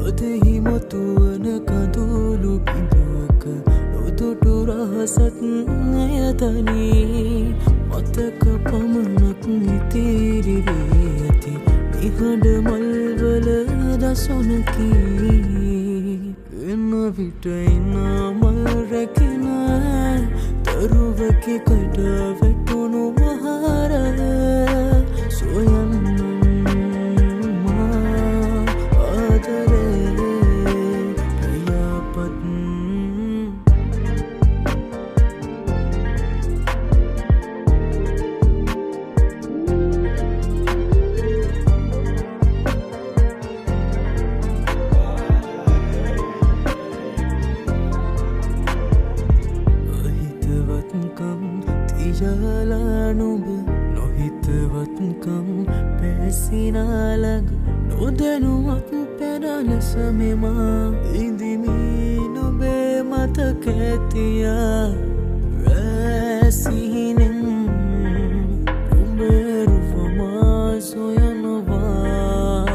ඔදෙහි මොතුවන කඳුළු බිඳුවක නොදුටු රහසත් ඇයතනී මතක පමණක් ඉතිරිවී ඇති නිහඬ මල්වල දසුනකි එන විට එන මල් රැකෙන තරුවකි කට වැටුණු මහර සොයන්න නුඹ නොහිතවත්කම් පැසිනාලඟ නොදැනුවත් පැනලෙස මෙමා ඉදිමී නොබේ මතක ඇතියා වැසිහිනෙන් උඹරුවමා සොයනවා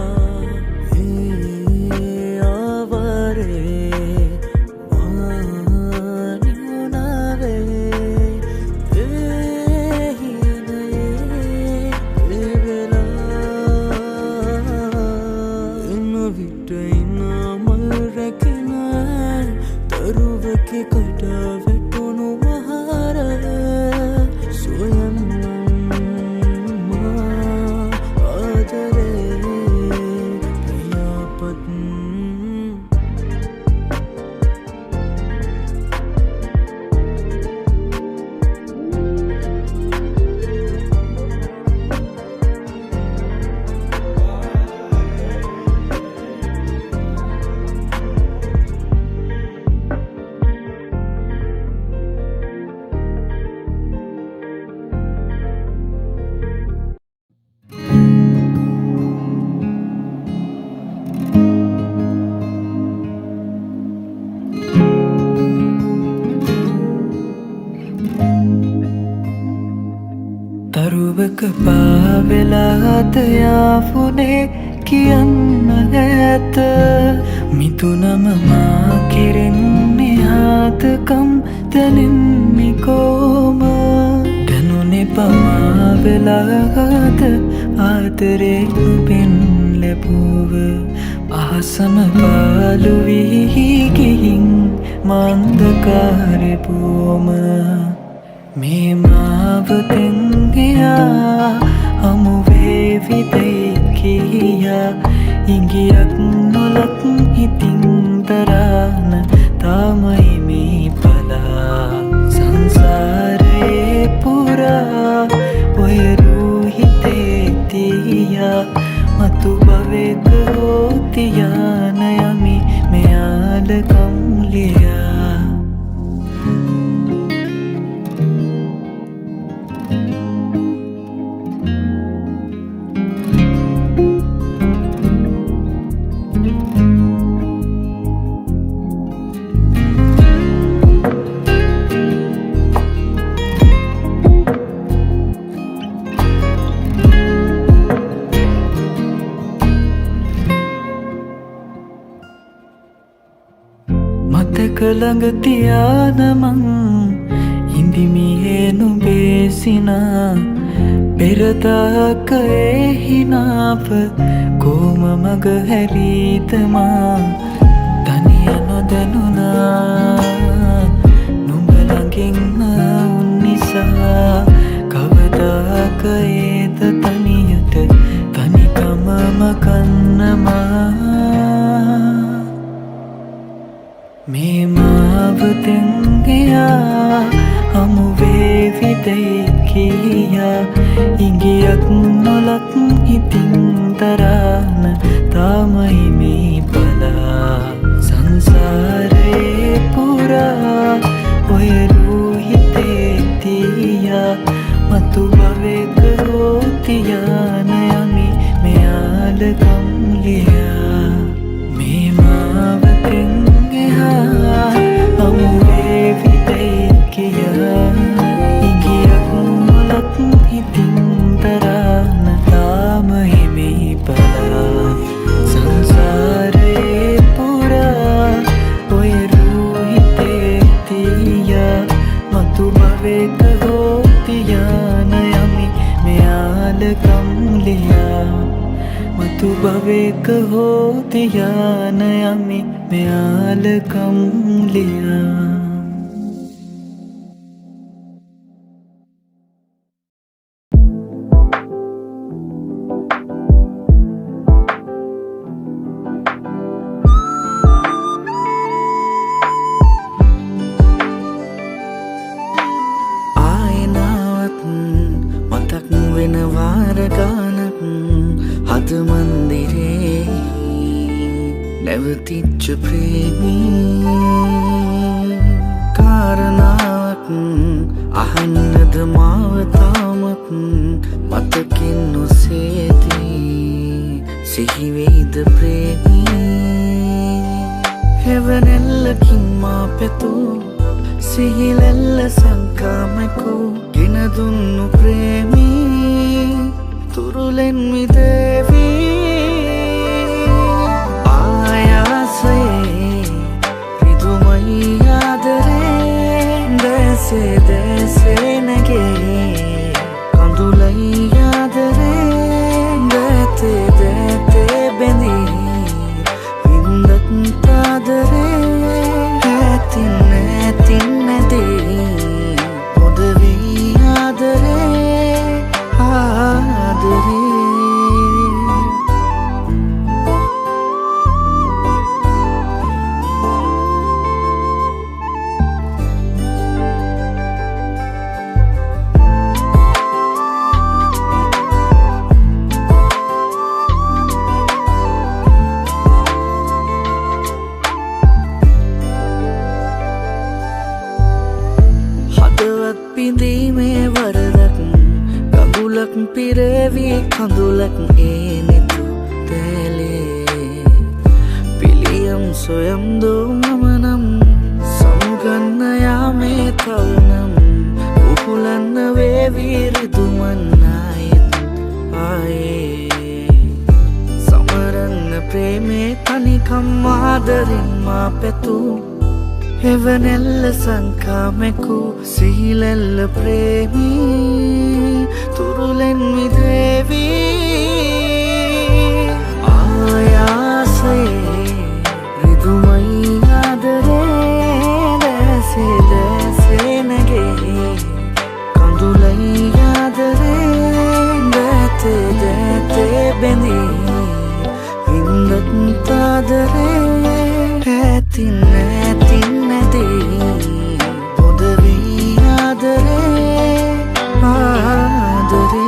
ඒ ආවරේ කට වැටුණු මහර සොයන්න ආදරේ ප්‍රියපත් තරුවක පාවෙලාත යාපුනේ කියන්න ඇත මිතුනම මා කෙරෙන්නේ හාතකම් දැනෙන්නේ කෝම දැනුනේ පමාවෙලාගත ආදරේ නුබෙන් ලැබුව අහසම පාලු වී ගිහින් මන්දකාරේ බොම මේ මාවතෙන් ගියා හමුවේවි දැයි කියා ඉඟියක් නොලත් ඉතින් දරාන තාමයි මේ පලා සංසාරේ පුරා ඔය රූහිතේ තියා මතු භවෙක හෝතියාන යමි මෙයාලකම් ලියා මතක ළඟ තියාන මං ඉඳිමියේ නුඹේ සිනා පෙරදාක ඒ හිනාව කොම මග හැරීද මා තනිය නොදැනුණා නුඹ ළඟින්ම උන් නිසා කවදාක ඒද තනියට තනිකමම කන්නමා මේ මාවතෙන් ගියා හමුවේවි දැයි කියා ඉඟියක් නොලත් ඉතින් දරාන තාමයි මේ බලා සංසාරේ පුරා ඔය රූහිතේ තියා මතු භවෙක හෝතියාන යමි මෙයාලකම් ලියා මේ මාවතෙන් හමුවේවි දැයි කියා ඉඟියක් නොලත් ඉතින් දරාන තාමයි මේ බලා සංසාරේ එක්ක හෝ තියාන යමි මෙයාලකම් ලියා. හද මන්දිරේ නැවතිච්ච ප්‍රේමී කාරණාවක් අහන්නද මාව තාමත් මතකින් නොසේදී සිහිවෙයිද ප්‍රේමී හෙවනෙල්ලකින් මා පැතූ සිහිලෙල්ල සංකාමකු ගෙන දුන්නු ප්‍රේමී තුරුලෙන් මිදේවී ආයාසයේ රිදුමයි ආදරේ දැසේ දැසේ නැගේ කඳුලයි ආදරේ දැතේ දැතේ බැඳී වින්දත් ආදරේ ඇතින් ඇතින් නැදී පොදවී ආදරේ ආදරේ හදවත් පිඳීමේ වරදක් ගඟුලක් පිරවී කඳුලක් ඒ නෙතු තැලේ පිළියම් සොයම් දෝ මම නම් සමුගන්න යාමේ තවනම් උහුලන්න වේවී රිදුමන් ආයෙත් ආයේ සමරන්න ප්‍රේමේ තනිකම් ආදරින් මා පැතූ හෙවනෙල්ල සංකාමෙකු සිහිලෙල්ල ප්‍රේමී තුරුලෙන් මිදේවී ආයාසයේ රිදුමයි ආදරේ දැසේ දැසේ නැගේ කඳුලයි ආදරේ දැතේ දැතේ බැඳී වින්දත් ආදරේ ඇතින් ඇතින් නැදී පොදවී ආදරේ ආදරේ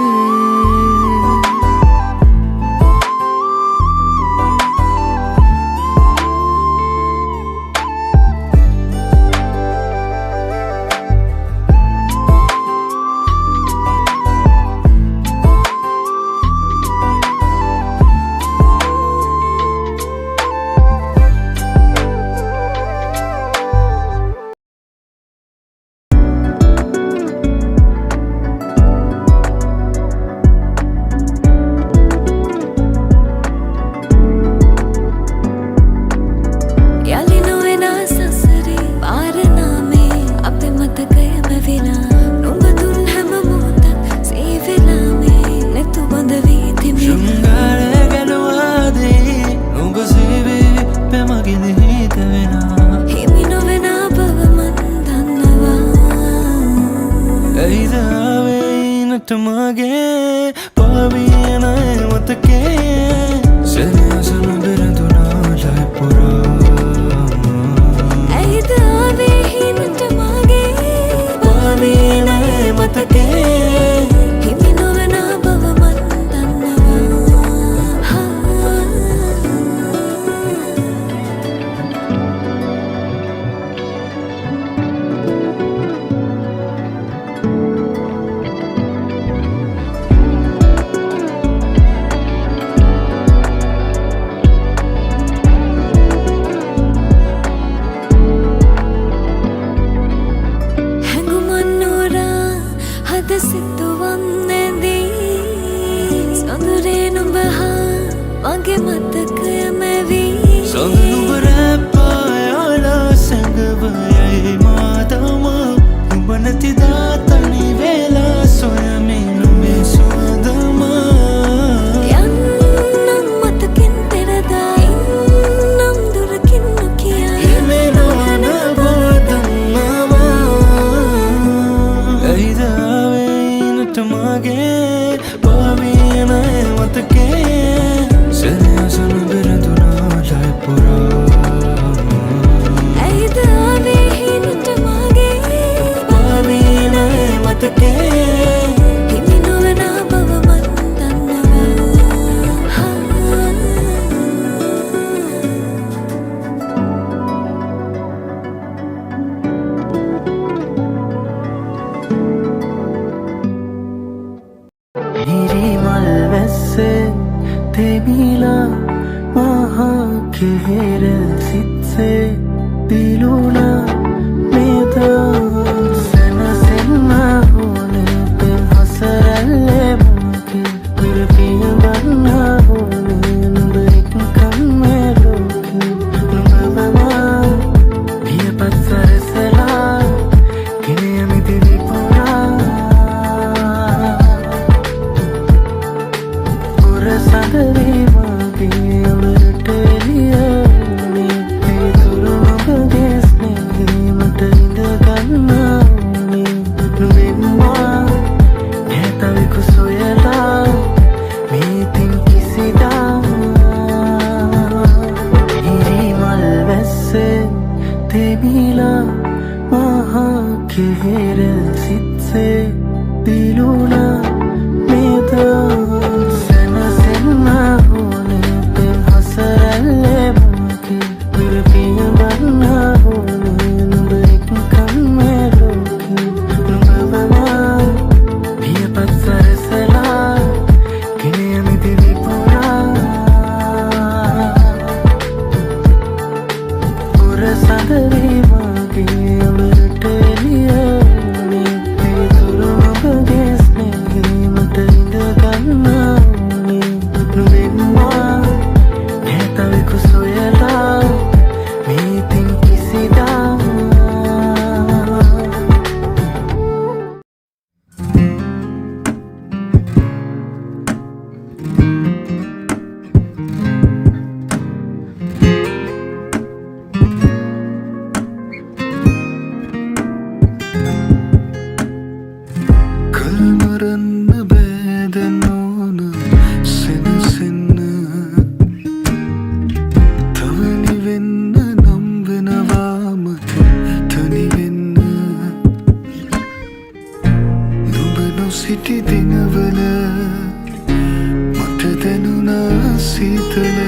මගේ පාවියන මතකේ සෙනසුළු බිරඳුනා ලයි පුරා ඇයිද ආවේ හිමට මගේ පාවියන මතකේ හිමි නොවන බව මන් දන්නවා මගේ මතකය මැවී සඳුනුබරැප්පායාලා සැඟවයයි මාතම උඹ නැතිදා තනි වෙලා සොයමින් නුඹේ සුවඳම යන්නම් මතකින් පෙර කෙහෙර සිත්සේ පිලුණා මේදා සැනසෙන්න ඕනේ පෙහසරල්ලේ මුකේ දුරපිය ගන්න ඕනේ නුඹ එක්කම් මේ ලෝකේ නුඹවමා පියපත් සරසලා ගෙන යමිති විපුරා පුර සඳරේ වගේ අවරට එළියනේ ඒ තුරු ඔබගේ ස්නේහේ මට ඉඳ ගන්න ඕනේ නුඹෙන්වා ඇතවිකු සොයලා මේතින් කිසිදා ඉරිමල් වැස්සේ තෙබිලා මහා කෙහෙර සිත්සේ පිලුණා මේදා සැනසෙන්න ඕනේ පෙහසරල්ලේ මුකේ දුරපිය ගන්න ඕනේ නුඹ එක්කම් මේ ලෝකේ නුඹවමා පියපත් සරසලා ගෙන යමිති විපුරා පුර සඳරේ වගේ අවරට එළියනේ ඒ තුරු ඔබගේ ස්නේහේ මට ඉඳ ගන්න ඕනේ නුඹෙන්වා ඇතවිකු සොයලා මේතින් කිසිදා කල්මරන්න බෑදනෝන සෙනසෙන්න තවනි වෙන්න නම් වෙනවාමත තනිවෙන්න නුඹ නොසිටි දිනවල මට දැනුණා සීතල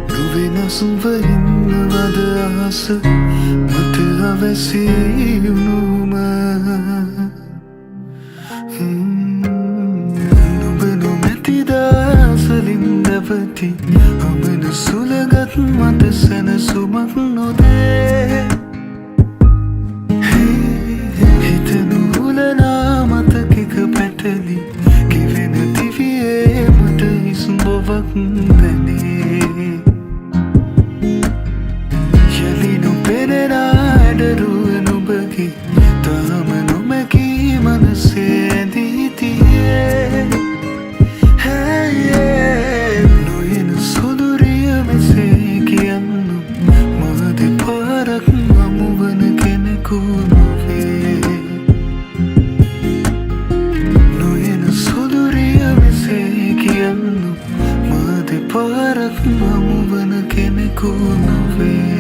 නොවෙනස්ව ඉන්නවද ආස මට අවැසි වුණුම නුඹ නොමැතිදාසලින් දැවති අමන සුළගත් මට සැනසුමක් නොදේ හිත නුහුලනා මතකෙක පැටලි කිවෙන දිවියේ මට හිස්බොවක් දැනේ යලි නොපෙනෙන අඩරුව නුඹගේ තාම නොමැකී මනසේ ඇඳී තියේ නොයන සොදුරිය මෙසේ කියන්නු මා දෙපාරක් හමුවන කෙනෙකු නොවේ නොයන සොදුරිය මෙසේ කියන්නු මා දෙපාරක් හමුවන කෙනෙකු නොවේ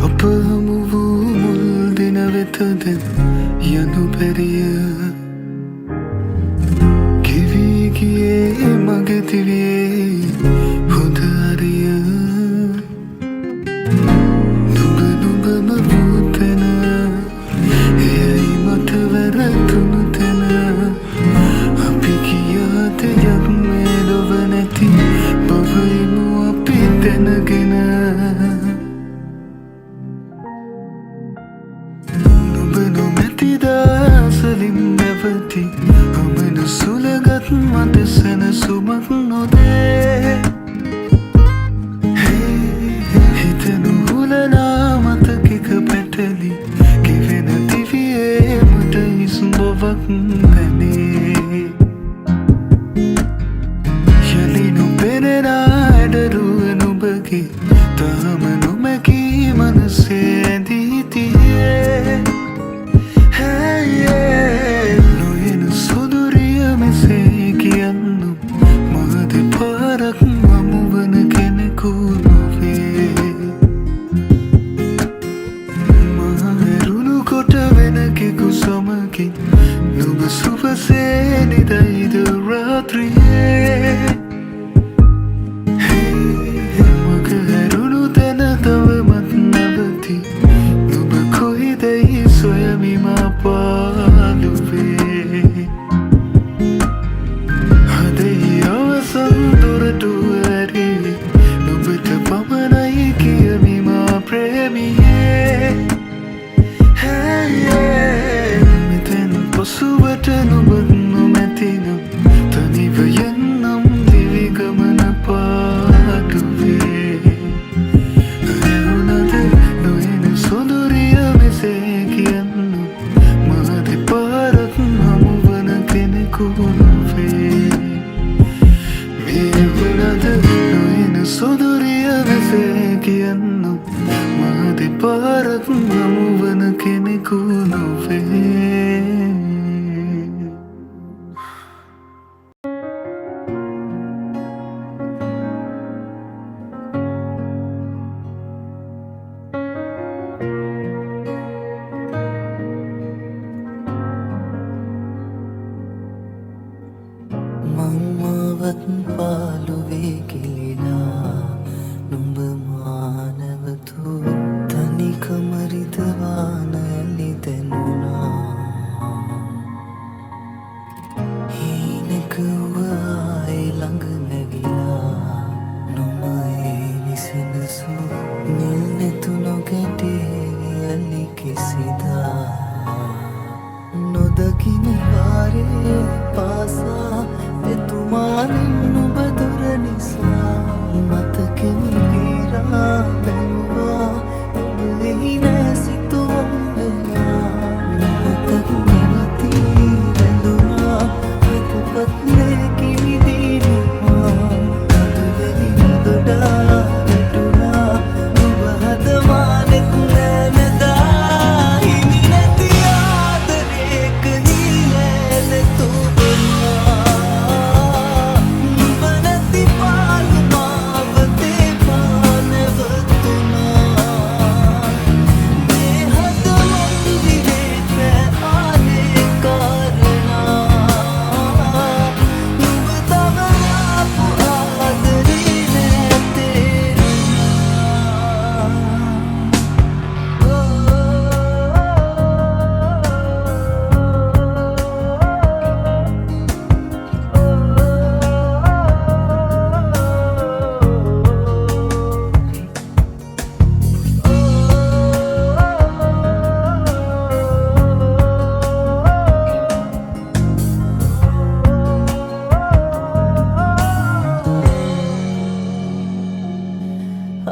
අප හමු වූ මුල් දින වෙතද යනු පැරිය කිවී ගියේ මගේ දිවියේ හොඳ අරිය නුඹම වූ තැන එයයි මට වැරදුණු තැන අපි කියා දෙයක් මේ ලොව නැති බවයිමු අපි දැනගෙන නුඹ නොමැතිදාසලින් දැවති අමන සුළගත් මට සැනසුමක් නොදේ හිත නුහුලනා මතකෙක පැටලි කිවෙන දිවියේ මට හිස්බොවක් දැනේ යලි නොපෙනෙන අඩරුව නුඹගේ තාම නොමැකී මනසේ ඇඳී තියේ නොයන සොදුරිය මෙසේ කියන්නු මා දෙපාරක් හමුවන කෙනෙකු නොවේ මා ඇරුණු කොට වෙන කෙකු සමගින් නුඹ සුවසේ නිදයිද රාත්‍රියේ කියන්න මහදි පාරක් නමුවන කෙනෙකු නොවේ මංමාවත් පාලුවේ කිලිලා නුඹ මානවතු තනිකමරිතවාන ලිදැනුණා හීනකව ආයි ළඟ නැවිලා නොම ඒ විසනසු නිල්නෙතු නොගැටේ අලි කිසිදා නොදකින වාරේ පාසා එතුමානින් නුඹ දුර නිසා මතකෙම වීරා බැලුවා ඔබ එහි නෑ සිතුවම් වෙලා මොහොතක් නැවති වැළුණා හදපත් ලේකිවි දීනවා අදුවැලි නොදොඩා වැටුණා ඔබ හදමානෙත් නෑ නැදා හිමි නැති ආදරේක හිලැලතු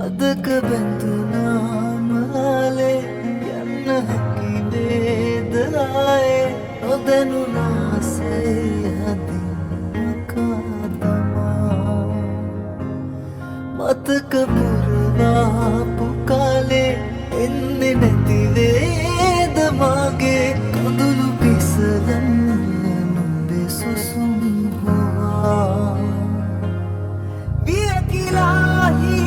අදක බැඳුනා මාලේ යන්න හැකි වේදනායේ නොදැනුනාසේ අදිමකාදමා මතක පුරවාපු කාලේ එන්නේ නැති වේද මාගේ කඳුළු පිසලන්න නුඹේ සුසුම් හොවා වියකිලාහි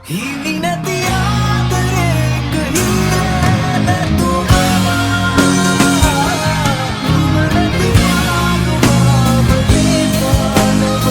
හිමි නැති ආදරේක හිලැලතු මරති ආනුභාව දේපානව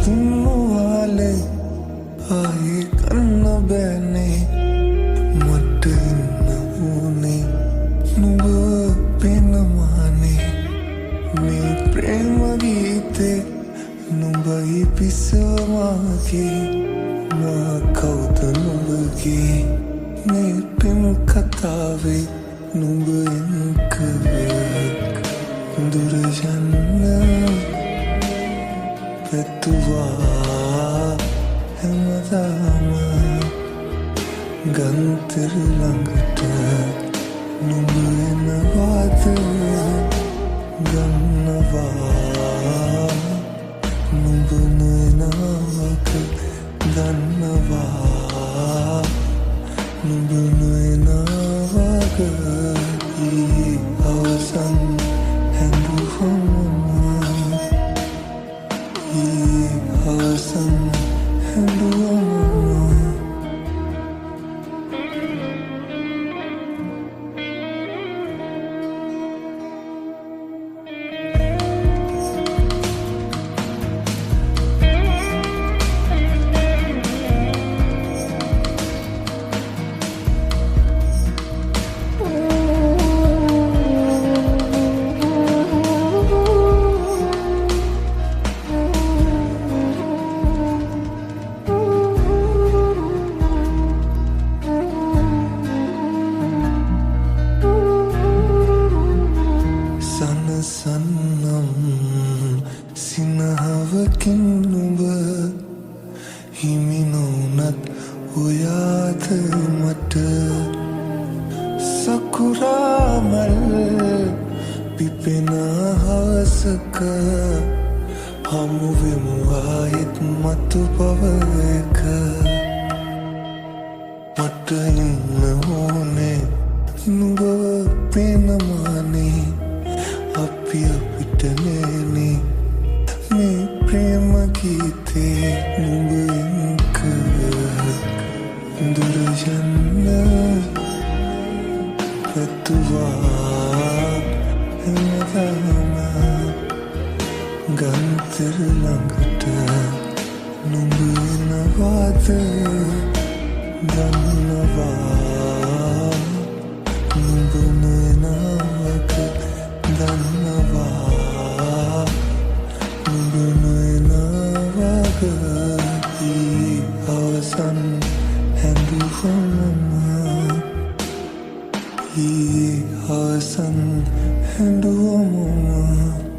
තුන්වාලේ ආයේ කන්න බෑනේ මට ඉන්න ඕනේ නුඹ පෙනමානේ මේ ප්‍රේම ගීතේ නුඹයි පිසවාගේ මා කවුද නුඹගේ මේ පෙම් කතාවේ නුඹ එන්ක දුර යන්න පැතුවා හැමදාම ගන්තර ළඟට නුඹ එනවාද ගන්නවා නුඹ හැඳුවම ඊ අවසන් හැඳුවම සනසන්නම් සිනහවකින් නුඹ හිමි නොවුනත් ඔයාද මට සකුරාමල් පිපෙන හවසක හමුවෙමු ආයෙත් මතු පවයක මට ඉන්න ඕනේ නුඹ පේනමානේ අපි අපිට නෑනේ මේ ප්‍රේම ගීතේ නුඹ එක්ක දුර යන්න පැතුවා හැමදාම ගන්තර ළඟට නුඹ එනවාද දන්නවා නුඹ නොයනවක දන්නවා නුඹ නොයනවක ඊ අවසන් හැඳුවම ඊ අවසන් හැඳුවම